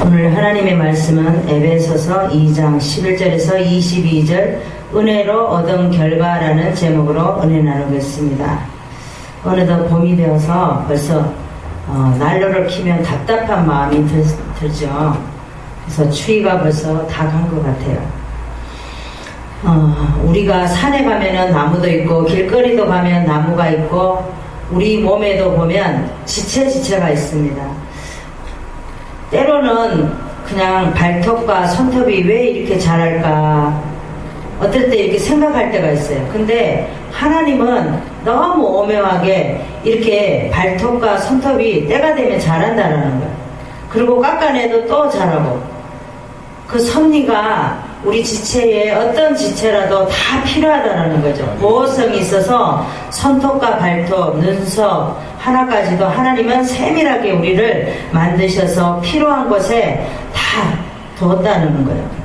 오늘 하나님의 말씀은 에베소서 2장 11절에서 22절 은혜로 얻은 결과라는 제목으로 은혜 나누겠습니다. 어느덧 봄이 되어서 벌써 난로를 켜면 답답한 마음이 들죠. 그래서 추위가 벌써 다 간 것 같아요. 우리가 산에 가면은 나무도 있고 길거리도 가면 나무가 있고 우리 몸에도 보면 지체가 있습니다. 때로는 그냥 발톱과 손톱이 왜 이렇게 자랄까 어떨 때 이렇게 생각할 때가 있어요. 근데 하나님은 너무 오묘하게 이렇게 발톱과 손톱이 때가 되면 자란다는 거예요. 그리고 깎아내도 또 자라고, 그 섭리가 우리 지체에 어떤 지체라도 다 필요하다는 거죠. 보호성이 있어서 손톱과 발톱, 눈썹 하나까지도 하나님은 세밀하게 우리를 만드셔서 필요한 곳에 다 두었다는 거예요.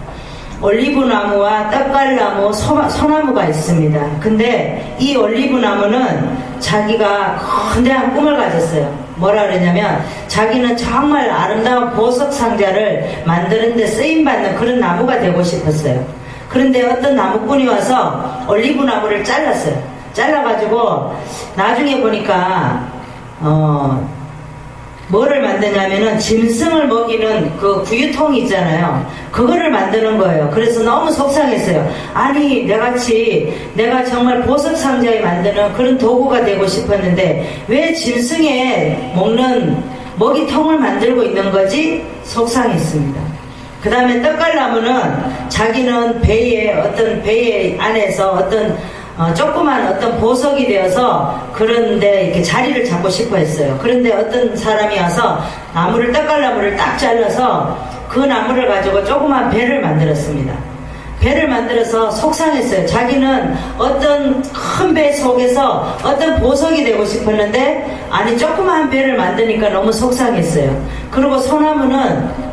올리브나무와 떡갈나무, 소나무가 있습니다. 근데 이 올리브나무는 자기가 거대한 꿈을 가졌어요. 뭐라 그랬냐면 자기는 정말 아름다운 보석 상자를 만드는 데 쓰임받는 그런 나무가 되고 싶었어요. 그런데 어떤 나무꾼이 와서 올리브나무를 잘랐어요. 잘라가지고 나중에 보니까 뭐를 만드냐면은 짐승을 먹이는 그 구유통 있잖아요. 그거를 만드는 거예요. 그래서 너무 속상했어요. 아니 내가 정말 보석 상자에 만드는 그런 도구가 되고 싶었는데 왜 짐승에 먹는 먹이통을 만들고 있는 거지? 속상했습니다. 그 다음에 떡갈나무는 자기는 배에 안에서 어떤 조그만 어떤 보석이 되어서 그런데 이렇게 자리를 잡고 싶어 했어요. 그런데 어떤 사람이 와서 떡갈나무를 딱 잘라서 그 나무를 가지고 조그만 배를 만들었습니다. 배를 만들어서 속상했어요. 자기는 어떤 큰 배 속에서 어떤 보석이 되고 싶었는데 아니 조그만 배를 만드니까 너무 속상했어요. 그리고 소나무는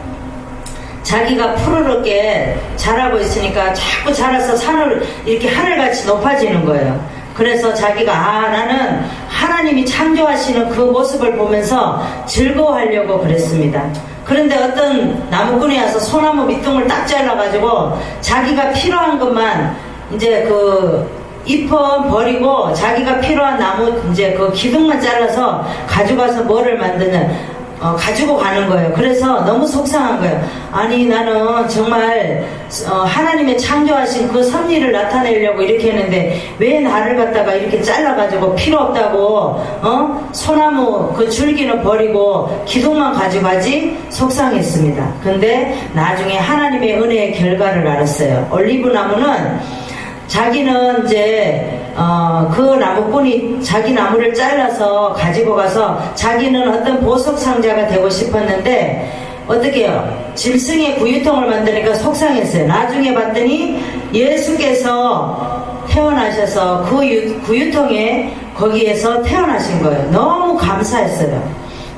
자기가 푸르르게 자라고 있으니까 자꾸 자라서 산을 이렇게 하늘같이 높아지는 거예요. 그래서 자기가 나는 하나님이 창조하시는 그 모습을 보면서 즐거워하려고 그랬습니다. 그런데 어떤 나무꾼이 와서 소나무 밑둥을 딱 잘라가지고 자기가 필요한 것만 이제 그 잎은 버리고 자기가 필요한 나무 이제 그 기둥만 잘라서 가져가서 뭐를 만드냐 가지고 가는 거예요. 그래서 너무 속상한 거예요. 아니 나는 정말 하나님의 창조하신 그 섭리를 나타내려고 이렇게 했는데 왜 나를 갖다가 이렇게 잘라가지고 필요 없다고 소나무 그 줄기는 버리고 기둥만 가져가지? 속상했습니다. 근데 나중에 하나님의 은혜의 결과를 알았어요. 올리브나무는 자기는 이제 그 나무꾼이 자기 나무를 잘라서 가지고 가서 자기는 어떤 보석 상자가 되고 싶었는데 어떻게 해요? 짐승의 구유통을 만드니까 속상했어요. 나중에 봤더니 예수께서 태어나셔서 그 구유통에 거기에서 태어나신 거예요. 너무 감사했어요.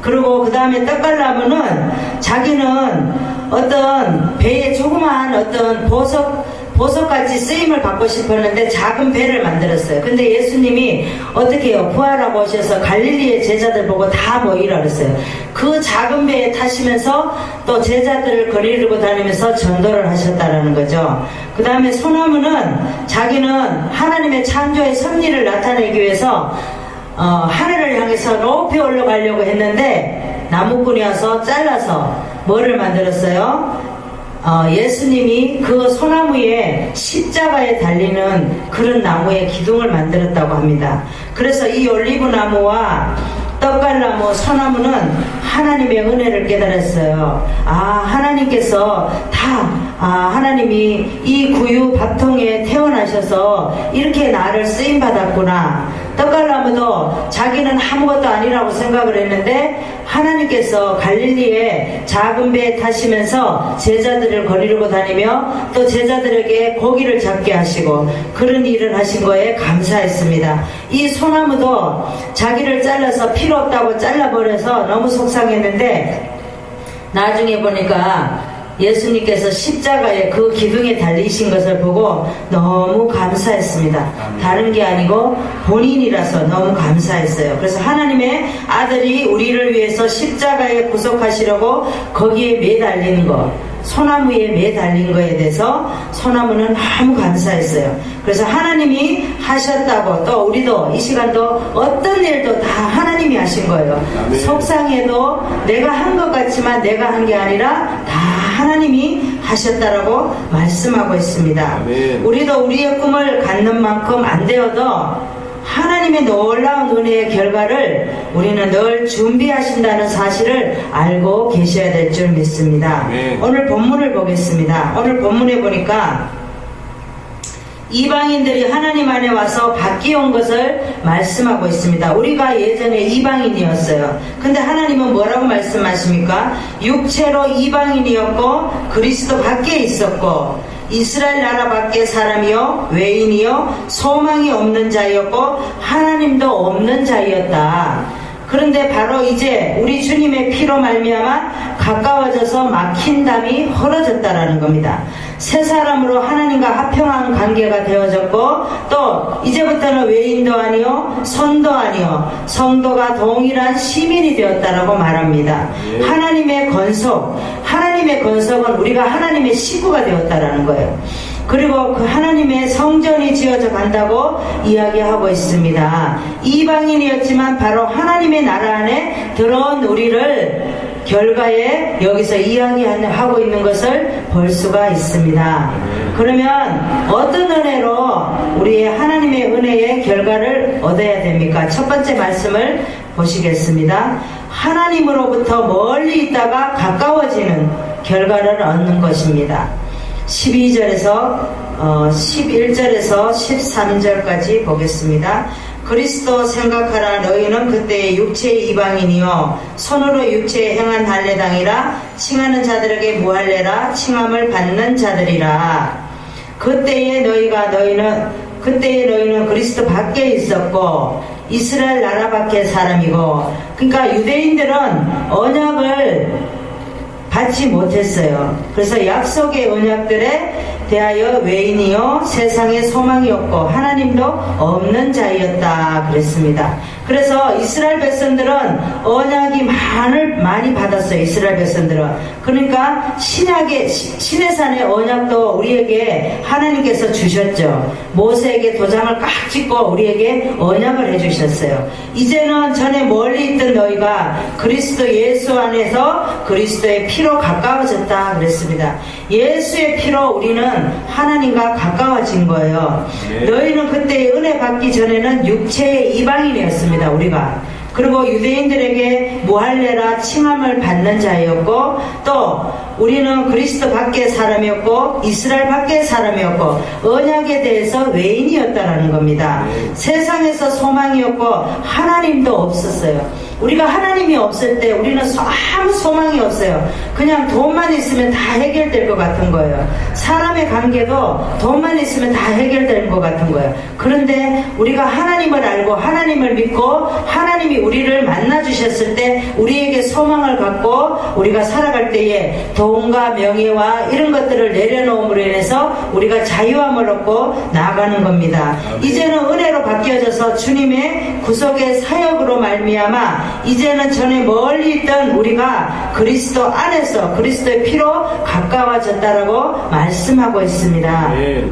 그리고 그 다음에 떡갈나무는 자기는 어떤 배에 조그마한 어떤 보석같이 쓰임을 받고 싶었는데 작은 배를 만들었어요. 근데 예수님이 어떻게 해요? 부활하고 오셔서 갈릴리의 제자들 보고 다 모이라 그랬어요. 그 작은 배에 타시면서 또 제자들을 거리르고 다니면서 전도를 하셨다라는 거죠. 그 다음에 소나무는 자기는 하나님의 창조의 섭리를 나타내기 위해서 하늘을 향해서 높이 올라가려고 했는데 나무꾼이 와서 잘라서 뭐를 만들었어요? 예수님이 그 소나무에 십자가에 달리는 그런 나무의 기둥을 만들었다고 합니다. 그래서 이 올리브나무와 떡갈나무, 소나무는 하나님의 은혜를 깨달았어요. 하나님께서 하나님이 이 구유 밥통에 태어나셔서 이렇게 나를 쓰임받았구나. 떡갈나무도 자기는 아무것도 아니라고 생각을 했는데 하나님께서 갈릴리에 작은 배에 타시면서 제자들을 거리르고 다니며 또 제자들에게 고기를 잡게 하시고 그런 일을 하신 거에 감사했습니다. 이 소나무도 자기를 잘라서 필요 없다고 잘라버려서 너무 속상했는데 나중에 보니까 예수님께서 십자가에 그 기둥에 달리신 것을 보고 너무 감사했습니다. 다른 게 아니고 본인이라서 너무 감사했어요. 그래서 하나님의 아들이 우리를 위해서 십자가에 구속하시려고 거기에 매달리는 것, 소나무에 매달린 거에 대해서 소나무는 너무 감사했어요. 그래서 하나님이 하셨다고, 또 우리도 이 시간도 어떤 일도 다 하나님이 하신 거예요. 아멘. 속상해도 내가 한 것 같지만 내가 한 게 아니라 다 하나님이 하셨다라고 말씀하고 있습니다. 아멘. 우리도 우리의 꿈을 갖는 만큼 안 되어도 하나님의 놀라운 은혜의 결과를 우리는 늘 준비하신다는 사실을 알고 계셔야 될 줄 믿습니다. 네. 오늘 본문을 보겠습니다. 오늘 본문에 보니까 이방인들이 하나님 안에 와서 바뀌어온 것을 말씀하고 있습니다. 우리가 예전에 이방인이었어요. 근데 하나님은 뭐라고 말씀하십니까? 육체로 이방인이었고 그리스도 밖에 있었고 이스라엘 나라 밖의 사람이요 외인이요 소망이 없는 자였고 하나님도 없는 자였다. 그런데 바로 이제 우리 주님의 피로 말미암아 가까워져서 막힌 담이 헐어졌다라는 겁니다. 새 사람으로 하나님과 합평한 관계가 되어졌고 또 이제부터는 외인도 아니요 선도 아니요 성도가 동일한 시민이 되었다라고 말합니다. 예. 하나님의 건석은 우리가 하나님의 식구가 되었다라는 거예요. 그리고 그 하나님의 성전이 지어져 간다고 이야기하고 있습니다. 이방인이었지만 바로 하나님의 나라 안에 들어온 우리를 결과에 여기서 이야기하고 있는 것을 볼 수가 있습니다. 그러면 어떤 은혜로 우리의 하나님의 은혜의 결과를 얻어야 됩니까? 첫 번째 말씀을 보시겠습니다. 하나님으로부터 멀리 있다가 가까워지는 결과를 얻는 것입니다. 12절에서 11절에서 13절까지 보겠습니다. 그리스도 생각하라. 너희는 그때의 육체의 이방인이요 손으로 육체에 행한 할례당이라 칭하는 자들에게 무할례라 칭함을 받는 자들이라. 그때에 너희는 그리스도 밖에 있었고 이스라엘 나라 밖의 사람이고, 그러니까 유대인들은 언약을 받지 못했어요. 그래서 약속의 언약들에 대하여 외인이요 세상에 소망이 없고 하나님도 없는 자였다 그랬습니다. 그래서 이스라엘 백성들은 언약이 많이 받았어요. 이스라엘 백성들은. 그러니까 신의 산의 언약도 우리에게 하나님께서 주셨죠. 모세에게 도장을 꽉 찍고 우리에게 언약을 해주셨어요. 이제는 전에 멀리 있던 너희가 그리스도 예수 안에서 그리스도의 피로 가까워졌다 그랬습니다. 예수의 피로 우리는 하나님과 가까워진 거예요. 네. 너희는 그때 은혜 받기 전에는 육체의 이방인이었습니다. 우리가. 그리고 유대인들에게 무할례라 칭함을 받는 자였고 또 우리는 그리스도 밖의 사람이었고 이스라엘 밖의 사람이었고 언약에 대해서 외인이었다라는 겁니다. 세상에서 소망이 없고 하나님도 없었어요. 우리가 하나님이 없을 때 우리는 아무 소망이 없어요. 그냥 돈만 있으면 다 해결될 것 같은 거예요. 사람의 관계도 돈만 있으면 다 해결될 것 같은 거예요. 그런데 우리가 하나님을 알고 하나님을 믿고 하나님이 우리를 만나주셨을 때 우리에게 소망을 갖고 우리가 살아갈 때에 돈과 명예와 이런 것들을 내려놓음으로 인해서 우리가 자유함을 얻고 나아가는 겁니다. 이제는 은혜로 바뀌어져서 주님의 구속의 사역으로 말미암아 이제는 전에 멀리 있던 우리가 그리스도 안에서 그리스도의 피로 가까워졌다라고 말씀하고 있습니다. 네.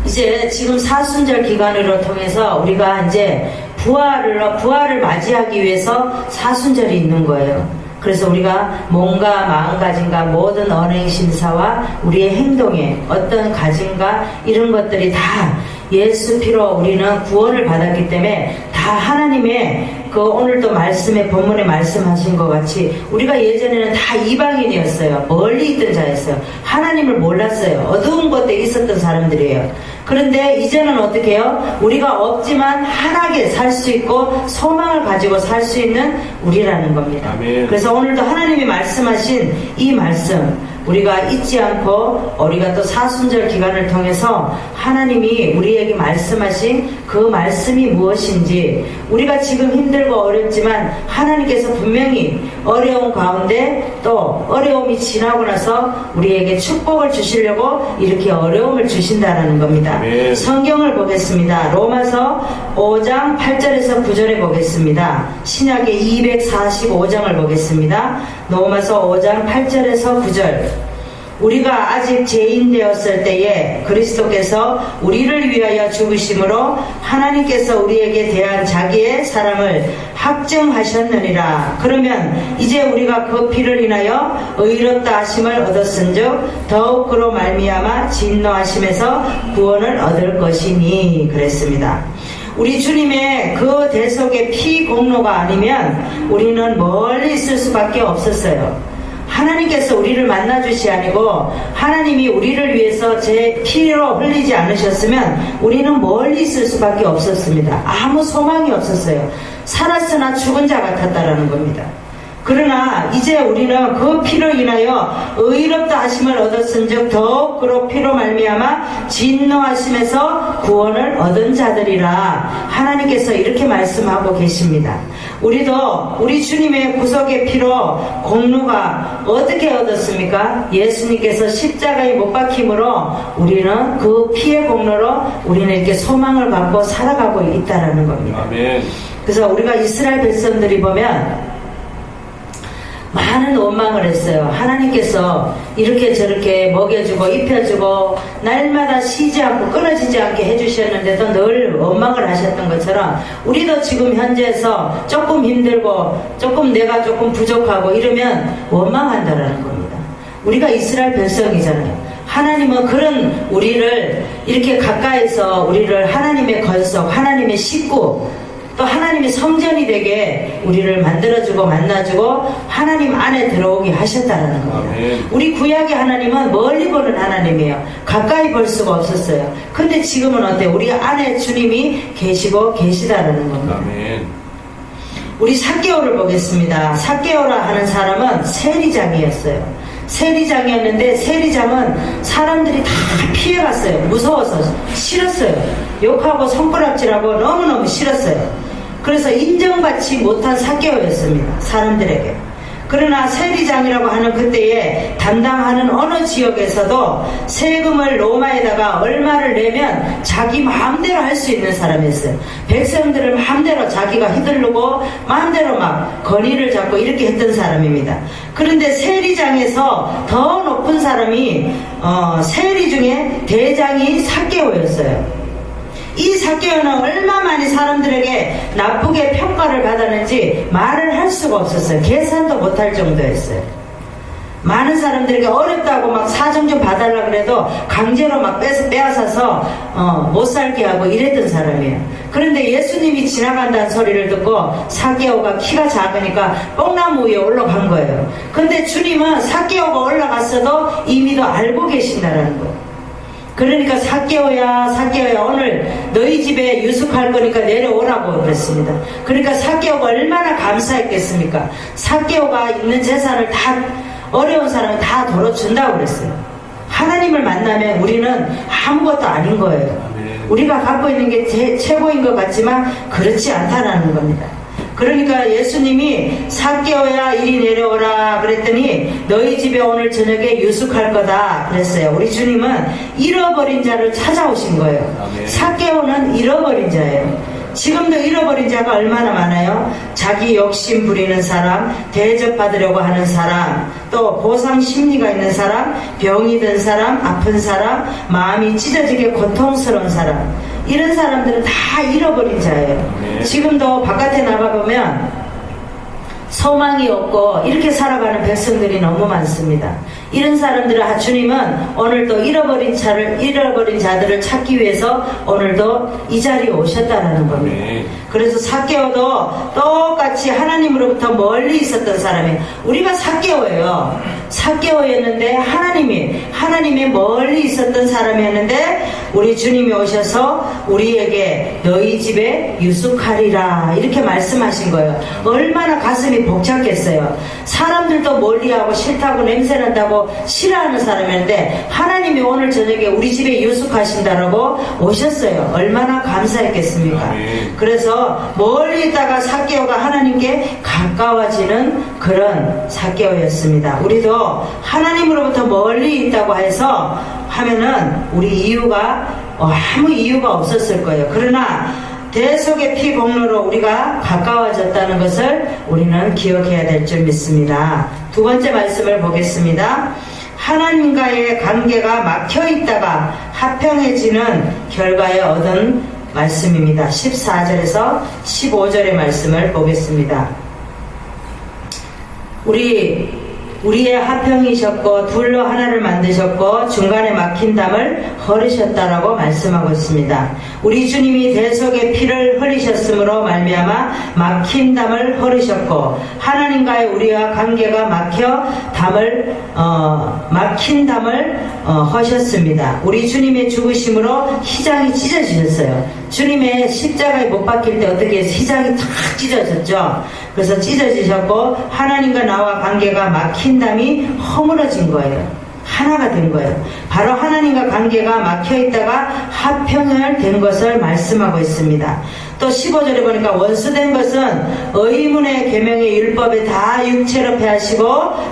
이제 지금 사순절 기간으로 통해서 우리가 이제 부활을 맞이하기 위해서 사순절이 있는 거예요. 그래서 우리가 몸과 마음가짐과 모든 언행 심사와 우리의 행동에 어떤 가짐과 이런 것들이 다 예수 피로 우리는 구원을 받았기 때문에 다 하나님의 오늘도 말씀에 본문에 말씀하신 것 같이 우리가 예전에는 다 이방인이었어요. 멀리 있던 자였어요. 하나님을 몰랐어요. 어두운 곳에 있었던 사람들이에요. 그런데 이제는 어떻게 해요? 우리가 없지만 환하게 살 수 있고 소망을 가지고 살 수 있는 우리라는 겁니다. 아멘. 그래서 오늘도 하나님이 말씀하신 이 말씀 우리가 잊지 않고 우리가 또 사순절 기간을 통해서 하나님이 우리에게 말씀하신 그 말씀이 무엇인지 우리가 지금 힘들 힘들고 어렵지만 하나님께서 분명히 어려운 가운데 또 어려움이 지나고 나서 우리에게 축복을 주시려고 이렇게 어려움을 주신다는 겁니다. 네. 성경을 보겠습니다. 로마서 5장 8절에서 9절에 보겠습니다. 신약의 245장을 보겠습니다. 로마서 5장 8절에서 9절. 우리가 아직 죄인 되었을 때에 그리스도께서 우리를 위하여 죽으심으로 하나님께서 우리에게 대한 자기의 사랑을 확증하셨느니라. 그러면 이제 우리가 그 피를 인하여 의롭다 하심을 얻었은즉 더욱 그로 말미암아 진노하심에서 구원을 얻을 것이니 그랬습니다. 우리 주님의 그 대속의 피 공로가 아니면 우리는 멀리 있을 수밖에 없었어요. 하나님께서 우리를 만나주시 아니고 하나님이 우리를 위해서 제 피로 흘리지 않으셨으면 우리는 멀리 있을 수밖에 없었습니다. 아무 소망이 없었어요. 살았으나 죽은 자 같았다라는 겁니다. 그러나 이제 우리는 그 피로 인하여 의롭다 하심을 얻었은즉 더욱 그로 피로 말미암아 진노하심에서 구원을 얻은 자들이라. 하나님께서 이렇게 말씀하고 계십니다. 우리도 우리 주님의 구속의 피로 공로가 어떻게 얻었습니까? 예수님께서 십자가에 못 박힘으로 우리는 그 피의 공로로 우리는 이렇게 소망을 갖고 살아가고 있다라는 겁니다. 아멘. 그래서 우리가 이스라엘 백성들이 보면 많은 원망을 했어요. 하나님께서 이렇게 저렇게 먹여주고 입혀주고 날마다 쉬지 않고 끊어지지 않게 해주셨는데도 늘 원망을 하셨던 것처럼 우리도 지금 현재에서 조금 힘들고 조금 내가 조금 부족하고 이러면 원망한다라는 겁니다. 우리가 이스라엘 백성이잖아요. 하나님은 그런 우리를 이렇게 가까이서 우리를 하나님의 권속, 하나님의 식구, 또 하나님의 성전이 되게 우리를 만들어주고 만나주고 하나님 안에 들어오게 하셨다는 겁니다. 아멘. 우리 구약의 하나님은 멀리 보는 하나님이에요. 가까이 볼 수가 없었어요. 근데 지금은 어때요? 우리 안에 주님이 계시고 계시다는 겁니다. 아멘. 우리 삭개오를 보겠습니다. 삭개오라 하는 사람은 세리장이었어요. 세리장이었는데 세리장은 사람들이 다 피해갔어요. 무서워서 싫었어요. 욕하고 손가락질하고 너무너무 싫었어요. 그래서 인정받지 못한 삭개오였습니다. 사람들에게. 그러나 세리장이라고 하는 그때에 담당하는 어느 지역에서도 세금을 로마에다가 얼마를 내면 자기 마음대로 할 수 있는 사람이었어요. 백성들을 마음대로 자기가 휘두르고 마음대로 막 권위를 잡고 이렇게 했던 사람입니다. 그런데 세리장에서 더 높은 사람이 세리 중에 대장이 삭개오였어요. 이 삭개오는 얼마 만에 사람들에게 나쁘게 평가를 받았는지 말을 할 수가 없었어요. 계산도 못할 정도였어요. 많은 사람들에게 어렵다고 막 사정 좀 봐달라 그래도 강제로 막 빼앗아서 못 살게 하고 이랬던 사람이에요. 그런데 예수님이 지나간다는 소리를 듣고 삭개오가 키가 작으니까 뽕나무 위에 올라간 거예요. 근데 주님은 삭개오가 올라갔어도 이미도 알고 계신다라는 거예요. 그러니까 삭개오야 오늘 너희 집에 유숙할 거니까 내려오라고 그랬습니다. 그러니까 삭개오가 얼마나 감사했겠습니까? 삭개오가 있는 재산을 다 어려운 사람은 다 덜어준다고 그랬어요. 하나님을 만나면 우리는 아무것도 아닌 거예요. 우리가 갖고 있는 게 최고인 것 같지만 그렇지 않다라는 겁니다. 그러니까 예수님이 삭개오야 이리 내려오라 그랬더니 너희 집에 오늘 저녁에 유숙할 거다 그랬어요. 우리 주님은 잃어버린 자를 찾아오신 거예요. 삭개오는 잃어버린 자예요. 지금도 잃어버린 자가 얼마나 많아요? 자기 욕심 부리는 사람, 대접받으려고 하는 사람, 또 보상 심리가 있는 사람, 병이 든 사람, 아픈 사람, 마음이 찢어지게 고통스러운 사람, 이런 사람들은 다 잃어버린 자예요. 지금도 바깥에 나가보면 소망이 없고 이렇게 살아가는 백성들이 너무 많습니다. 이런 사람들을 주님은 오늘도 잃어버린 자들을 찾기 위해서 오늘도 이 자리에 오셨다는 겁니다. 그래서 삭개오도 똑같이 하나님으로부터 멀리 있었던 사람이에요. 우리가 삭개오예요. 삭개오였는데 하나님이 멀리 있었던 사람이었는데 우리 주님이 오셔서 우리에게 너희 집에 유숙하리라 이렇게 말씀하신 거예요. 얼마나 가슴이 벅찼겠어요. 사람들도 멀리하고 싫다고 냄새난다고 싫어하는 사람이었는데 하나님이 오늘 저녁에 우리 집에 유숙하신다라고 오셨어요. 얼마나 감사했겠습니까? 그래서 멀리 있다가 삭개오가 하나님께 가까워지는 그런 삭개오였습니다. 우리도 하나님으로부터 멀리 있다고 해서 하면은 우리 이유가 아무 이유가 없었을 거예요. 그러나 대속의 피 공로로 우리가 가까워졌다는 것을 우리는 기억해야 될 줄 믿습니다. 두 번째 말씀을 보겠습니다. 하나님과의 관계가 막혀 있다가 합평해지는 결과에 얻은 말씀입니다. 14절에서 15절의 말씀을 보겠습니다. 우리의 화평이셨고 둘로 하나를 만드셨고 중간에 막힌 담을 허르셨다라고 말씀하고 있습니다. 우리 주님이 대속의 피를 흘리셨으므로 말미암아 막힌 담을 허르셨고 하나님과의 우리와 관계가 막힌 담을 하셨습니다. 우리 주님의 죽으심으로 휘장이 찢어지셨어요. 주님의 십자가에 못 박힐 때 어떻게 해서 휘장이 탁 찢어졌죠. 그래서 찢어지셨고 하나님과 나와 관계가 막힌 담이 허물어진 거예요. 하나가 된 거예요. 바로 하나님과 관계가 막혀있다가 합평을 된 것을 말씀하고 있습니다. 또 15절에 보니까 원수된 것은 의문의 계명의 율법에 다 육체로 패하시고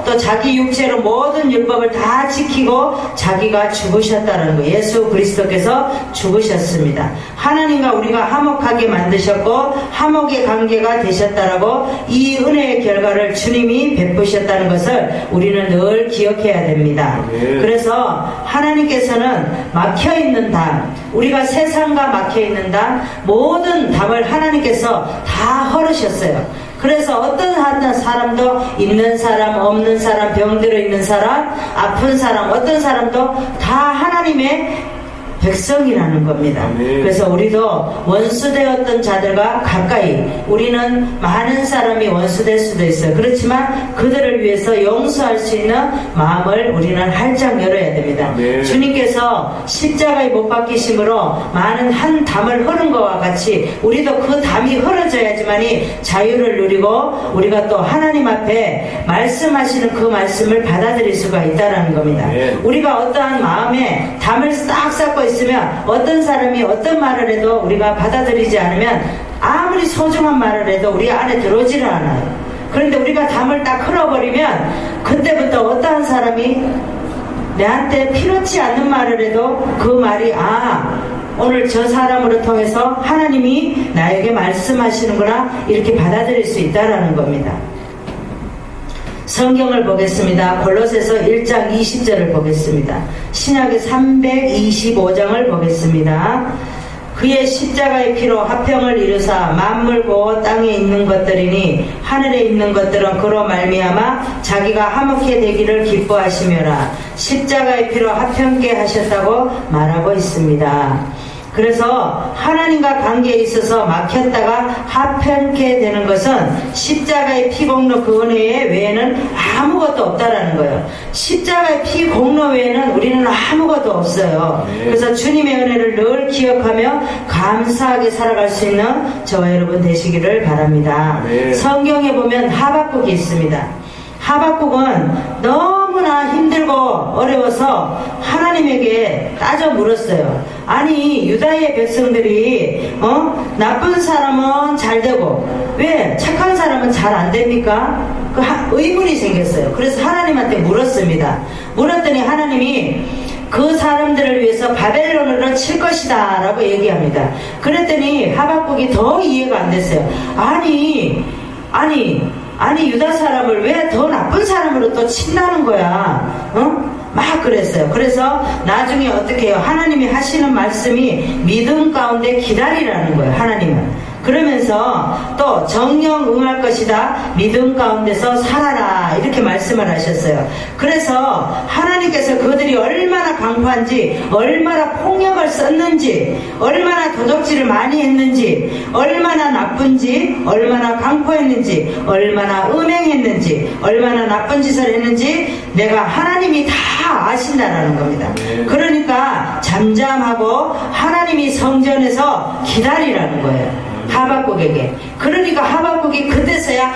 또 자기 육체로 모든 율법을 다 지키고 자기가 죽으셨다는 거예요. 예수 그리스도께서 죽으셨습니다. 하나님과 우리가 화목하게 만드셨고 화목의 관계가 되셨다라고 이 은혜의 결과를 주님이 베푸셨다는 것을 우리는 늘 기억해야 됩니다. 그래서 하나님께서는 막혀있는 담, 우리가 세상과 막혀있는 담, 모든 담을 하나님께서 다 허르셨어요. 그래서 어떤 사람도 있는 사람, 없는 사람, 병들어 있는 사람, 아픈 사람, 어떤 사람도 다 하나님의 백성이라는 겁니다. 그래서 우리도 원수되었던 자들과 가까이, 우리는 많은 사람이 원수될 수도 있어요. 그렇지만 그들을 위해서 용서할 수 있는 마음을 우리는 활짝 열어야 됩니다. 주님께서 십자가에 못 박히심으로 많은 한 담을 흐른 것과 같이 우리도 그 담이 흐려져야지만이 자유를 누리고 우리가 또 하나님 앞에 말씀하시는 그 말씀을 받아들일 수가 있다는 겁니다. 우리가 어떠한 마음에 담을 싹 쌓고 있으면 어떤 사람이 어떤 말을 해도 우리가 받아들이지 않으면 아무리 소중한 말을 해도 우리 안에 들어오지를 않아요. 그런데 우리가 담을 딱 흘어버리면 그때부터 어떠한 사람이 내한테 필요치 않는 말을 해도 그 말이 오늘 저 사람으로 통해서 하나님이 나에게 말씀하시는구나 이렇게 받아들일 수 있다는 겁니다. 성경을 보겠습니다. 골로새서 1장 20절을 보겠습니다. 신약의 325장을 보겠습니다. 그의 십자가의 피로 화평을 이루사 만물고 땅에 있는 것들이니 하늘에 있는 것들은 그로 말미암아 자기가 화목해 되기를 기뻐하시며라. 십자가의 피로 화평케 하셨다고 말하고 있습니다. 그래서 하나님과 관계에 있어서 막혔다가 화평케 되는 것은 십자가의 피 공로 그 은혜 외에는 아무것도 없다라는 거예요. 십자가의 피 공로 외에는 우리는 아무것도 없어요. 그래서 주님의 은혜를 늘 기억하며 감사하게 살아갈 수 있는 저와 여러분 되시기를 바랍니다. 성경에 보면 하박국이 있습니다. 하박국은 너무나 힘들고 어려워서 하나님에게 따져 물었어요. 아니 유다의 백성들이 나쁜 사람은 잘 되고 왜 착한 사람은 잘 안 됩니까? 그 의문이 생겼어요. 그래서 하나님한테 물었습니다. 물었더니 하나님이 그 사람들을 위해서 바벨론으로 칠 것이다 라고 얘기합니다. 그랬더니 하박국이 더 이해가 안 됐어요. 아니 유다 사람을 왜 더 나쁜 사람으로 또 친다는 거야? 막 그랬어요. 그래서 나중에 어떻게 해요? 하나님이 하시는 말씀이 믿음 가운데 기다리라는 거예요. 하나님은 그러면서 또 정령 응할 것이다. 믿음 가운데서 살아라. 이렇게 말씀을 하셨어요. 그래서 하나님께서 그들이 얼마나 강포한지, 얼마나 폭력을 썼는지, 얼마나 도적질을 많이 했는지, 얼마나 나쁜지, 얼마나 강포했는지, 얼마나 음행했는지, 얼마나 나쁜 짓을 했는지 내가 하나님이 다 아신다라는 겁니다. 그러니까 잠잠하고 하나님이 성전에서 기다리라는 거예요. 하박국에게. 그러니까 하박국이 그때서야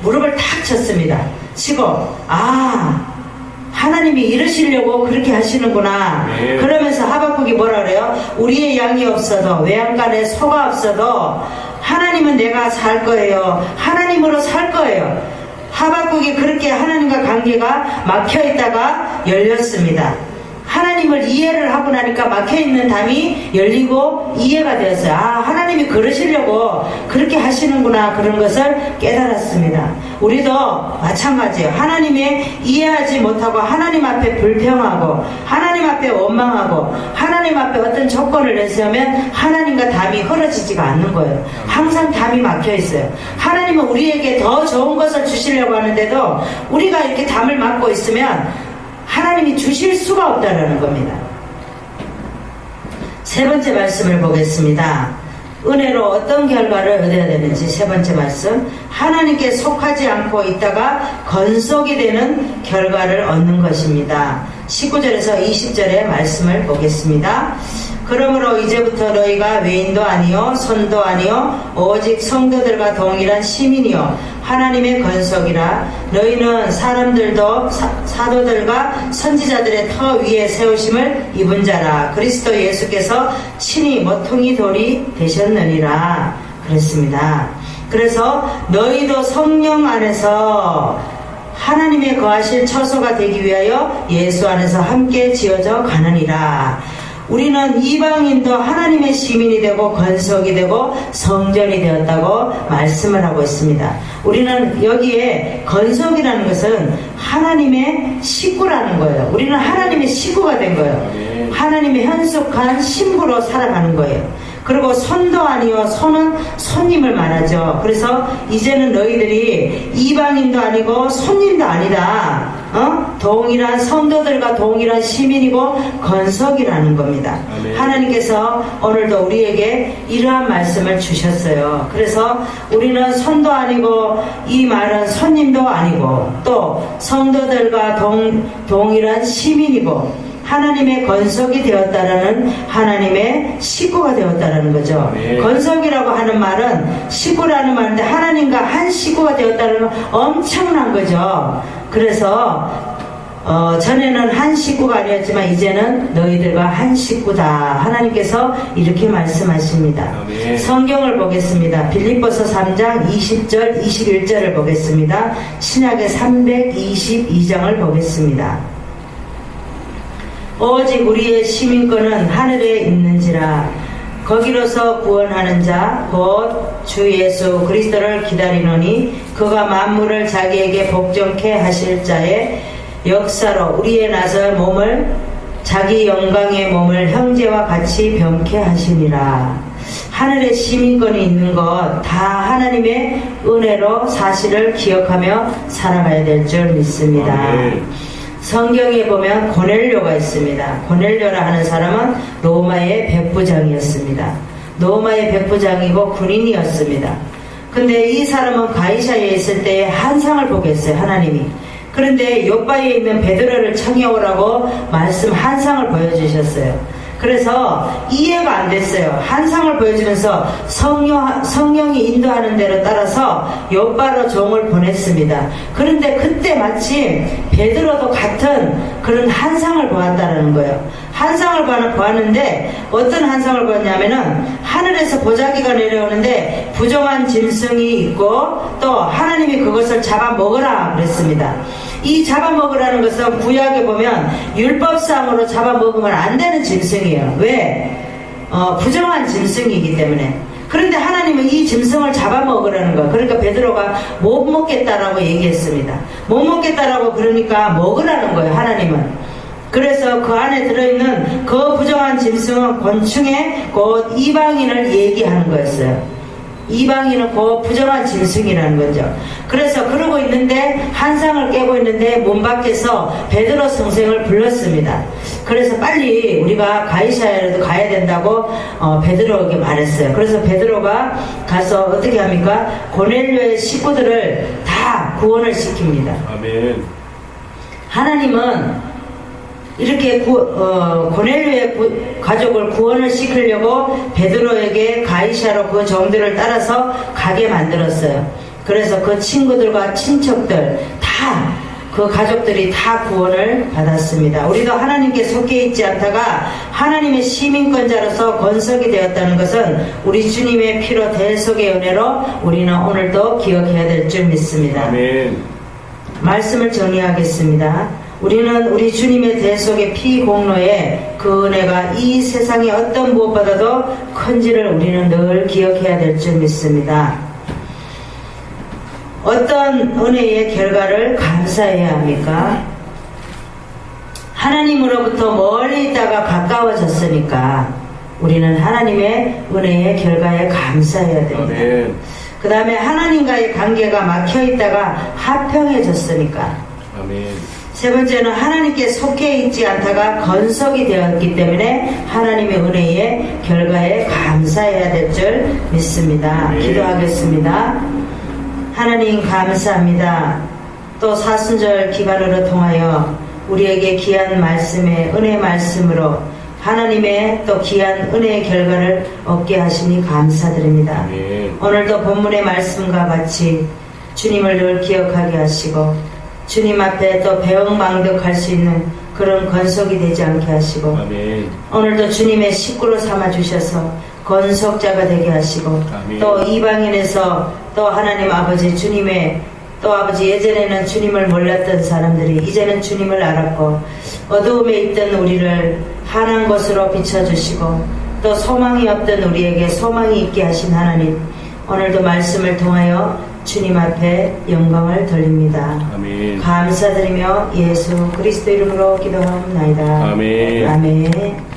무릎을 탁 쳤습니다. 치고 하나님이 이러시려고 그렇게 하시는구나. 그러면서 하박국이 뭐라 그래요? 우리의 양이 없어도 외양간에 소가 없어도 하나님은 내가 살 거예요. 하나님으로 살 거예요. 하박국이 그렇게 하나님과 관계가 막혀있다가 열렸습니다. 하나님을 이해를 하고 나니까 막혀있는 담이 열리고 이해가 되었어요. 하나님이 그러시려고 그렇게 하시는구나. 그런 것을 깨달았습니다. 우리도 마찬가지예요. 하나님의 이해하지 못하고 하나님 앞에 불평하고 하나님 앞에 원망하고 하나님 앞에 어떤 조건을 내세우면 하나님과 담이 흐려지지가 않는 거예요. 항상 담이 막혀있어요. 하나님은 우리에게 더 좋은 것을 주시려고 하는데도 우리가 이렇게 담을 막고 있으면 하나님이 주실 수가 없다는 겁니다. 세 번째 말씀을 보겠습니다. 은혜로 어떤 결과를 얻어야 되는지. 세 번째 말씀, 하나님께 속하지 않고 있다가 건속이 되는 결과를 얻는 것입니다. 19절에서 20절의 말씀을 보겠습니다. 그러므로 이제부터 너희가 외인도 아니요 손도 아니요 오직 성도들과 동일한 시민이요 하나님의 건속이라. 너희는 사람들도 사도들과 선지자들의 터 위에 세우심을 입은 자라. 그리스도 예수께서 친히 모퉁이 돌이 되셨느니라. 그랬습니다. 그래서 너희도 성령 안에서 하나님의 거하실 처소가 되기 위하여 예수 안에서 함께 지어져 가느니라. 우리는 이방인도 하나님의 시민이 되고 건석이 되고 성전이 되었다고 말씀을 하고 있습니다. 우리는 여기에 건석이라는 것은 하나님의 식구라는 거예요. 우리는 하나님의 식구가 된 거예요. 하나님의 현숙한 신부로 살아가는 거예요. 그리고 손도 아니요 손은 손님을 말하죠. 그래서 이제는 너희들이 이방인도 아니고 손님도 아니다. 동일한 성도들과 동일한 시민이고 건석이라는 겁니다. 하나님께서 오늘도 우리에게 이러한 말씀을 주셨어요. 그래서 우리는 손도 아니고 이 말은 손님도 아니고 또 성도들과 동일한 시민이고 하나님의 건석이 되었다라는 하나님의 식구가 되었다라는 거죠. 건석이라고 하는 말은 식구라는 말인데 하나님과 한 식구가 되었다는 엄청난 거죠. 그래서 전에는 한 식구가 아니었지만 이제는 너희들과 한 식구다. 하나님께서 이렇게 말씀하십니다. 성경을 보겠습니다. 빌립보서 3장 20절 21절을 보겠습니다. 신약의 322장을 보겠습니다. 오직 우리의 시민권은 하늘에 있는지라. 거기로서 구원하는 자 곧 주 예수 그리스도를 기다리노니 그가 만물을 자기에게 복종케 하실 자의 역사로 우리의 나서 몸을 자기 영광의 몸을 형제와 같이 병케 하시니라. 하늘에 시민권이 있는 것 다 하나님의 은혜로 사실을 기억하며 살아가야 될 줄 믿습니다. 성경에 보면 고넬료가 있습니다. 고넬료라 하는 사람은 로마의 백부장이었습니다. 로마의 백부장이고 군인이었습니다. 근데 이 사람은 가이사에 있을 때 한상을 보겠어요. 하나님이. 그런데 요바에 있는 베드로를 청해오라고 말씀 한상을 보여주셨어요. 그래서 이해가 안 됐어요. 한상을 보여주면서 성령이 인도하는 대로 따라서 요바로 종을 보냈습니다. 그런데 그때 마침 베드로도 같은 그런 한상을 보았다는 거예요. 한상을 보았는데 어떤 한상을 보았냐면은 하늘에서 보자기가 내려오는데 부정한 짐승이 있고 또 하나님이 그것을 잡아먹으라 그랬습니다. 이 잡아먹으라는 것은 구약에 보면 율법상으로 잡아먹으면 안 되는 짐승이에요. 왜? 부정한 짐승이기 때문에. 그런데 하나님은 이 짐승을 잡아먹으라는 거예요. 그러니까 베드로가 못 먹겠다라고 얘기했습니다. 못 먹겠다라고 그러니까 먹으라는 거예요. 하나님은. 그래서 그 안에 들어있는 그 부정한 짐승은 곤충의 곧 이방인을 얘기하는 거였어요. 이방인은 그 부정한 짐승이라는 거죠. 그래서 그러고 있는데 한상을 깨고 있는데 문 밖에서 베드로 선생을 불렀습니다. 그래서 빨리 우리가 가이사야라도 가야 된다고 베드로에게 말했어요. 그래서 베드로가 가서 어떻게 합니까? 고넬료의 식구들을 다 구원을 시킵니다. 아멘. 하나님은 이렇게 고넬료의 가족을 구원을 시키려고 베드로에게 가이사로 그 정들을 따라서 가게 만들었어요. 그래서 그 친구들과 친척들 다 그 가족들이 다 구원을 받았습니다. 우리도 하나님께 속해 있지 않다가 하나님의 시민권자로서 건석이 되었다는 것은 우리 주님의 피로 대속의 은혜로 우리는 오늘도 기억해야 될 줄 믿습니다. 아멘. 말씀을 정리하겠습니다. 우리는 우리 주님의 대속의 피 공로에 그 은혜가 이 세상의 어떤 무엇보다도 큰지를 우리는 늘 기억해야 될 줄 믿습니다. 어떤 은혜의 결과를 감사해야 합니까? 하나님으로부터 멀리 있다가 가까워졌으니까 우리는 하나님의 은혜의 결과에 감사해야 됩니다. 그 다음에 하나님과의 관계가 막혀있다가 화평해졌으니까. 아멘. 세 번째는 하나님께 속해 있지 않다가 건석이 되었기 때문에 하나님의 은혜의 결과에 감사해야 될 줄 믿습니다. 아멘. 기도하겠습니다. 하나님 감사합니다. 또 사순절 기간으로 통하여 우리에게 귀한 말씀의 은혜 말씀으로 하나님의 또 귀한 은혜의 결과를 얻게 하시니 감사드립니다. 아멘. 오늘도 본문의 말씀과 같이 주님을 늘 기억하게 하시고 주님 앞에 또 배웅망덕할 수 있는 그런 건석이 되지 않게 하시고 아멘. 오늘도 주님의 식구로 삼아주셔서 건석자가 되게 하시고 아멘. 또 이방인에서 또 하나님 아버지 주님의 또 아버지 예전에는 주님을 몰랐던 사람들이 이제는 주님을 알았고 어두움에 있던 우리를 환한 곳으로 비춰주시고 또 소망이 없던 우리에게 소망이 있게 하신 하나님 오늘도 말씀을 통하여 주님 앞에 영광을 돌립니다. 아멘. 감사드리며 예수 그리스도 이름으로 기도하옵나이다. 아멘. 아멘.